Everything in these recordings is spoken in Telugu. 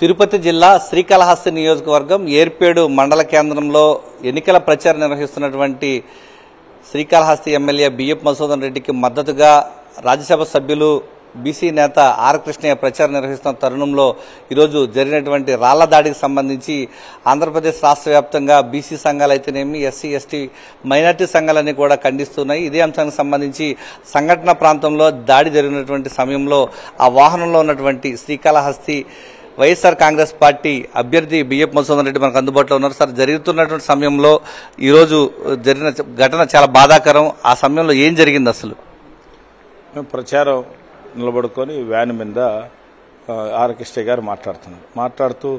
తిరుపతి జిల్లా శ్రీకాళహస్తి నియోజకవర్గం ఏర్పేడు మండల కేంద్రంలో ఎన్నికల ప్రచారం నిర్వహిస్తున్నటువంటి శ్రీకాళహస్తి ఎమ్మెల్యే బియ్యపు మధుసూదన్ రెడ్డికి మద్దతుగా రాజ్యసభ సభ్యులు బీసీ నేత ఆర్ కృష్ణయ్య ప్రచారం నిర్వహిస్తున్న తరుణంలో ఈరోజు జరిగినటువంటి రాళ్ల దాడికి సంబంధించి ఆంధ్రప్రదేశ్ రాష్ట్ర వ్యాప్తంగా బీసీ సంఘాలు అయితేనేమి ఎస్సీ ఎస్టీ మైనార్టీ సంఘాలన్నీ కూడా ఖండిస్తున్నాయి. ఇదే అంశానికి సంబంధించి సంఘటన ప్రాంతంలో దాడి జరిగినటువంటి సమయంలో ఆ వాహనంలో ఉన్నటువంటి శ్రీకాళహస్తి వైఎస్ఆర్ కాంగ్రెస్ పార్టీ అభ్యర్థి బియ్యపు మధుసూదన్ రెడ్డి మనకు అందుబాటులో ఉన్నారు. సార్, జరుగుతున్నటువంటి సమయంలో ఈరోజు జరిగిన ఘటన చాలా బాధాకరం. ఆ సమయంలో ఏం జరిగింది అసలు? మేము ప్రచారం నిలబడుకొని వ్యాన్ మీద ఆర్ కృష్ణయ్య గారు మాట్లాడుతూ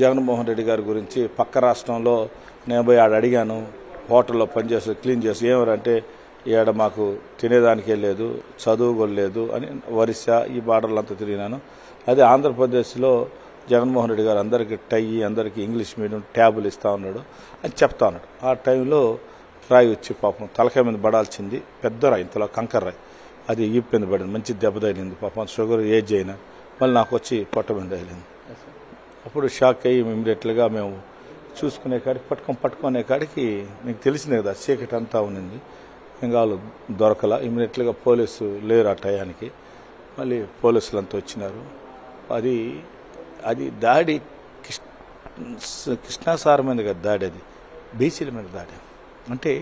జగన్మోహన్ రెడ్డి గారి గురించి పక్క రాష్ట్రంలో నేను పోయి ఆడ అడిగాను, హోటల్లో పనిచేసి క్లీన్ చేసి ఏమరంటే ఈడ మాకు తినేదానికే లేదు, చదువు కూడా లేదు అని ఒరిస్సా ఈ బార్డర్లంతా తిరిగినాను. అదే ఆంధ్రప్రదేశ్లో జగన్మోహన్ రెడ్డి గారు అందరికీ టై, అందరికీ ఇంగ్లీష్ మీడియం ట్యాబులు ఇస్తా ఉన్నాడు అని చెప్తా ఉన్నాడు. ఆ టైంలో రాయి వచ్చి పాపం తలకాయ మీద పడాల్సింది, పెద్ద రాయి, ఇంతలో కంకర రాయి, అది ఈపు మీద పడింది, మంచి దెబ్బ తగిలింది. పాపం షుగర్ ఏజ్ అయినా మళ్ళీ నాకు వచ్చి పొట్ట మీద తగిలింది. అప్పుడు షాక్ అయ్యి ఇమ్మీడియట్లుగా మేము చూసుకునే కాడికి పట్టుకునే కాడికి మీకు తెలిసిందే కదా, చీకటి అంతా ఉన్నింది, ఇంకా వాళ్ళు దొరకలా. ఇమ్మీడియట్లుగా పోలీసు లేరు ఆ టయానికి, మళ్ళీ పోలీసులు అంతా వచ్చినారు. అది దాడి కృష్ణా సార్ మీద కదా దాడి, అది బీసీల మీద దాడి. అంటే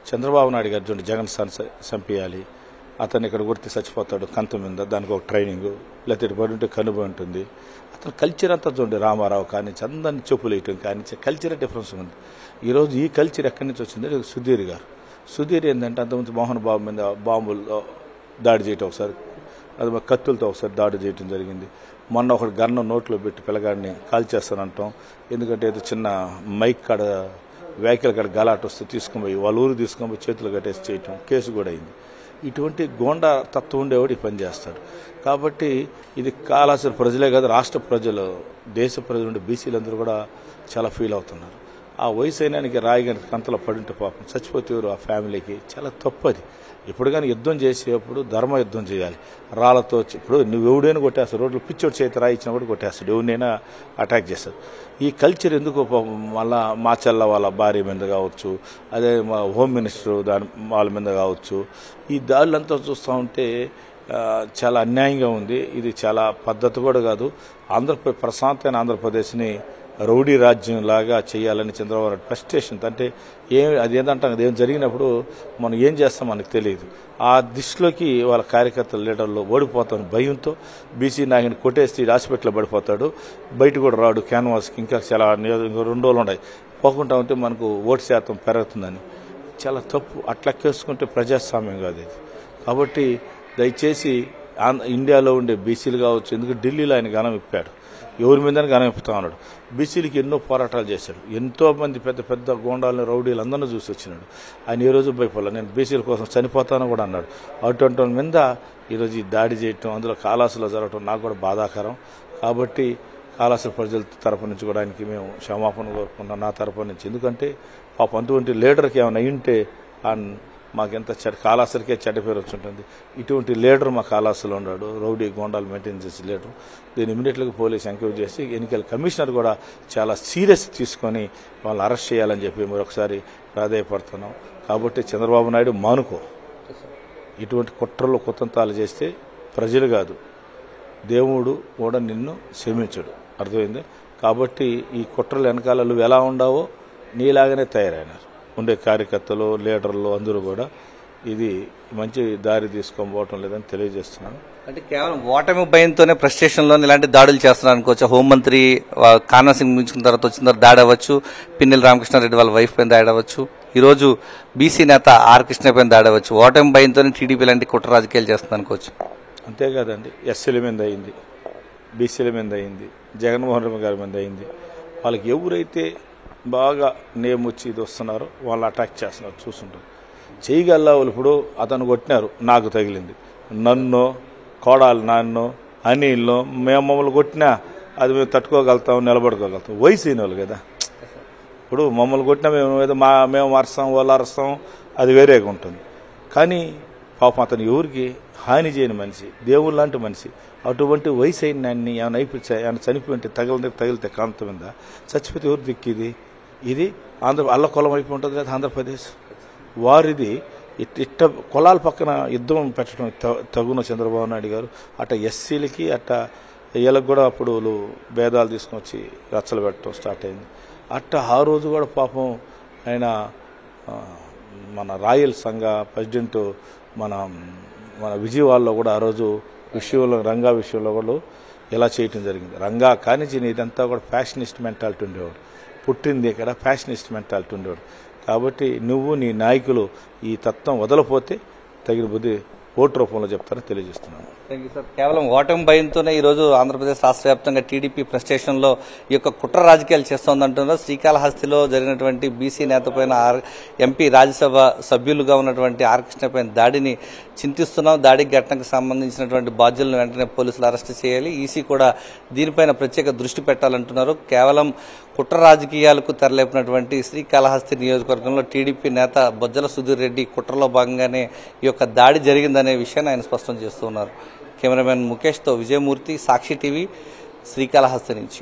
చంద్రబాబు నాయుడు గారు చూడండి, జగన్ సార్ చంపేయాలి, అతను ఇక్కడ కొడితే చచ్చిపోతాడు కంత మీద, దానికి ఒక ట్రైనింగ్, లేకపోతే పడి ఉంటే కనుబడి ఉంటుంది. అతను కల్చర్ అంతా చూడండి, రామారావు కానీ అందరినీ చెప్పులు వేయటం కానీ కల్చర్ డిఫరెన్స్ ఉంది. ఈరోజు ఈ కల్చర్ ఎక్కడి నుంచి వచ్చింది? సుధీర్ గారు. సుధీర్ ఏంటంటే అంతకుముందు మోహన్ బాబు మీద బాంబులతో దాడి చేయటం, ఒకసారి అది కత్తులతో ఒకసారి దాడి చేయటం జరిగింది. మొన్న ఒకటి గన్ను నోట్లో పెట్టి పిల్లగాడిని కాల్చేస్తానంటాం, ఎందుకంటే ఏదో చిన్న మైక్ కాడ వెహికల్ కాడ గలాట్ వస్తే తీసుకుని పోయి వాళ్ళ ఊరు తీసుకొని పోయి చేతులు కట్టేసి చేయటం, కేసు కూడా అయింది. ఇటువంటి గోండా తత్వం ఉండేవాడు ఈ పని చేస్తాడు. కాబట్టి ఇది కాళహస్తి ప్రజలే కాదు, రాష్ట్ర ప్రజలు, దేశ ప్రజలు, బీసీలందరూ కూడా చాలా ఫీల్ అవుతున్నారు. ఆ వయసు అయినానికి రాయిగంట కంతలో పడింటే పాపం చచ్చిపోతే ఆ ఫ్యామిలీకి చాలా తప్పది. ఇప్పుడు కానీ యుద్ధం చేసేటప్పుడు ధర్మ యుద్ధం చేయాలి. రాళ్లతో ఇప్పుడు నువ్వు ఎవడైనా కొట్టేస్తాడు, రోడ్లు పిచ్చోడు చేతి రాయి ఇచ్చినా కూడా కొట్టేస్తాడు, ఎవరినైనా అటాక్ చేస్తాడు. ఈ కల్చర్ ఎందుకు మళ్ళా మా చెల్ల వాళ్ళ భార్య మీద కావచ్చు, అదే మా హోమ్ మినిస్టర్ వాళ్ళ మీద కావచ్చు, ఈ దాడులంతా చూస్తూ ఉంటే చాలా అన్యాయంగా ఉంది. ఇది చాలా పద్ధతి కూడా కాదు. ప్రశాంతమైన ఆంధ్రప్రదేశ్ని రౌడీ రాజ్యం లాగా చేయాలని చంద్రబాబు నాయుడు ఫ్రస్ట్రేషన్. అంటే అది ఏంటంటే ఏం జరిగినప్పుడు మనం ఏం చేస్తాం మనకు తెలియదు. ఆ దిశలోకి వాళ్ళ కార్యకర్తల లీడర్లు ఓడిపోతాను భయంతో బీసీ నాయకుని కొట్టేసి హాస్పిటల్లో పడిపోతాడు, బయట కూడా రాడు క్యాన్వాస్కి. ఇంకా చాలా 2 రోజులు ఉన్నాయి, పోకుండా ఉంటే మనకు ఓటు శాతం పెరుగుతుందని. చాలా తప్పు. అట్లా కేసుకుంటే ప్రజాస్వామ్యం కాదు ఇది. కాబట్టి దయచేసి ఇండియాలో ఉండే బీసీలు కావచ్చు, ఎందుకంటే ఢిల్లీలో ఆయన గణం ఇప్పాడు, ఎవరి మీద గణం ఇప్పుతా ఉన్నాడు. బీసీలకి ఎన్నో పోరాటాలు చేశాడు, ఎంతో మంది పెద్ద పెద్ద గోండాలను రౌడీలు అందరినీ చూసి వచ్చినాడు. ఆయన ఈ రోజు భయపడలే, నేను బీసీల కోసం చనిపోతాను కూడా అన్నాడు. అటువంటి మీద ఈరోజు ఈ దాడి చేయటం, అందులో కాళహస్తిలో జరగటం నాకు కూడా బాధాకరం. కాబట్టి కాళహస్తి ప్రజల తరపు నుంచి కూడా ఆయనకి మేము క్షమాపణ కోరుకుంటున్నాం, నా తరపు నుంచి. ఎందుకంటే పాపం అటువంటి లీడర్కి ఏమైనా అయ్యింటే మాకెంత కాళహస్తికే చెడ్డ పేరు వచ్చి ఉంటుంది. ఇటువంటి లీడర్ మా కాళహస్తిలో ఉన్నాడు, రౌడీ గోండాలు మెయింటైన్ చేసే లీడర్. దీన్ని ఇమీడియట్గా పోలీసు ఎంక్వైరీ చేసి ఎన్నికల కమిషనర్ కూడా చాలా సీరియస్ తీసుకొని వాళ్ళని అరెస్ట్ చేయాలని చెప్పి మరొకసారి ప్రాధాయపడుతున్నాం. కాబట్టి చంద్రబాబు నాయుడు మానుకో, ఇటువంటి కుట్రలు కుతంత్రాలు చేస్తే ప్రజలు కాదు దేవుడు కూడా నిన్ను క్షమించడు, అర్థమైంది? కాబట్టి ఈ కుట్రల వెనకాల నువ్వు ఎలా ఉండావో నీలాగానే తయారైనారు ఉండే కార్యకర్తలు, లీడర్లు అందరూ కూడా. ఇది మంచి దారి తీసుకొని పోవటం లేదని తెలియజేస్తున్నాను. అంటే కేవలం ఓటమి భయంతోనే ఫ్రస్ట్రేషన్లో ఇలాంటి దాడులు చేస్తున్నారు అనుకోవచ్చు. హోంమంత్రి కాన్వా సింగ్ ముగించుకున్న తర్వాత వచ్చిన తర్వాత దాడి అవ్వచ్చు, పిన్నెల రామకృష్ణారెడ్డి వాళ్ళ వైఫ్ పైన దాడి అవ్వచ్చు, ఈరోజు బీసీ నేత ఆర్ కృష్ణ పైన దాడి అవ్వచ్చు. ఓటమి భయంతోనే టీడీపీ లాంటి కుట్ర రాజకీయాలు చేస్తుంది అనుకోవచ్చు. అంతేకాదండి, ఎస్సీల మీద అయింది, బీసీల మీద అయింది, జగన్మోహన్ రెడ్డి గారి మీద అయింది. వాళ్ళకి ఎవరైతే బాగా నేమ్ వచ్చి ఇది వస్తున్నారో వాళ్ళు అటాక్ చేస్తున్నారు, చూస్తుంటారు. చేయగల వాళ్ళు ఇప్పుడు అతను కొట్టినారు, నాకు తగిలింది, నన్ను కోడాలి నాన్నో అనిల్లో మేము మమ్మల్ని కొట్టినా అది మేము తట్టుకోగలుగుతాం, నిలబడుకోగలుగుతాం. వయసు అయిన వాళ్ళు కదా. ఇప్పుడు మమ్మల్ని కొట్టినా మేము అరుస్తాం, వాళ్ళు అరుస్తాం, అది వేరేగా ఉంటుంది. కానీ పాపం అతను ఎవరికి హాని చేయని మనిషి, దేవుడు లాంటి మనిషి. అటువంటి వయసు అయిన ఆయన్ని ఏమైనా అయిపోయి చనిపోయింటే తగిలితే కాంతం మీద చచ్చిపోతే ఎవరు దిక్కిది? ఇది అల్లకొలం అయిపోయి ఉంటుంది కదా ఆంధ్రప్రదేశ్. వారిది ఇట్ట కులాల పక్కన యుద్ధం పెట్టడం తగున చంద్రబాబు నాయుడు గారు. అట్ట ఎస్సీలకి అట్ట వీళ్ళకి కూడా అప్పుడు భేదాలు తీసుకొని వచ్చి రచ్చలు పెట్టడం స్టార్ట్ అయింది. అట్ట ఆ రోజు కూడా పాపం ఆయన మన రాయల్ సంఘ ప్రెసిడెంట్ మన విజయవాడలో కూడా ఆ రోజు రంగా విషయంలో కూడా ఇలా చేయటం జరిగింది. రంగా కానీ ఇదంతా కూడా ఫ్యాషనిస్ట్ మెంటాలిటీ ఉండేవాడు. పుట్టింది ఇక్కడ ఫ్యాషనిస్ట్ మెంటాలిటీ ఉండేవాడు. కాబట్టి నువ్వు నీ నాయకులు ఈ తత్వం వదలపోతే తగిన బుద్ధి ఓటు రూపంలో చెప్తారని తెలియజేస్తున్నాను. Thank you sir. కేవలం ఓటమి భయంతోనే ఈరోజు ఆంధ్రప్రదేశ్ రాష్ట్ర వ్యాప్తంగా టీడీపీ ప్రెస్ స్టేషన్లో ఈ యొక్క కుట్ర రాజకీయాలు చేస్తోందంటున్నారు. శ్రీకాళహస్తిలో జరిగినటువంటి బీసీ నేత పైన ఎంపీ రాజ్యసభ సభ్యులుగా ఉన్నటువంటి ఆర్ కృష్ణ పైన దాడిని చింతిస్తున్నాం. దాడికి ఘటనకు సంబంధించినటువంటి బాధ్యులను వెంటనే పోలీసులు అరెస్ట్ చేయాలి. ఈసీ కూడా దీనిపైన ప్రత్యేక దృష్టి పెట్టాలంటున్నారు. కేవలం కుట్ర రాజకీయాలకు తెరలేపినటువంటి శ్రీకాళహస్తి నియోజకవర్గంలో టీడీపీ నేత బొజ్జల సుధీర్ రెడ్డి కుట్రలో భాగంగానే ఈ యొక్క దాడి జరిగిందనే విషయాన్ని ఆయన స్పష్టం చేస్తున్నారు. కెమెరామెన్ ముఖేష్తో విజయమూర్తి, సాక్షి టీవీ, శ్రీకాళహస్తి నుంచి.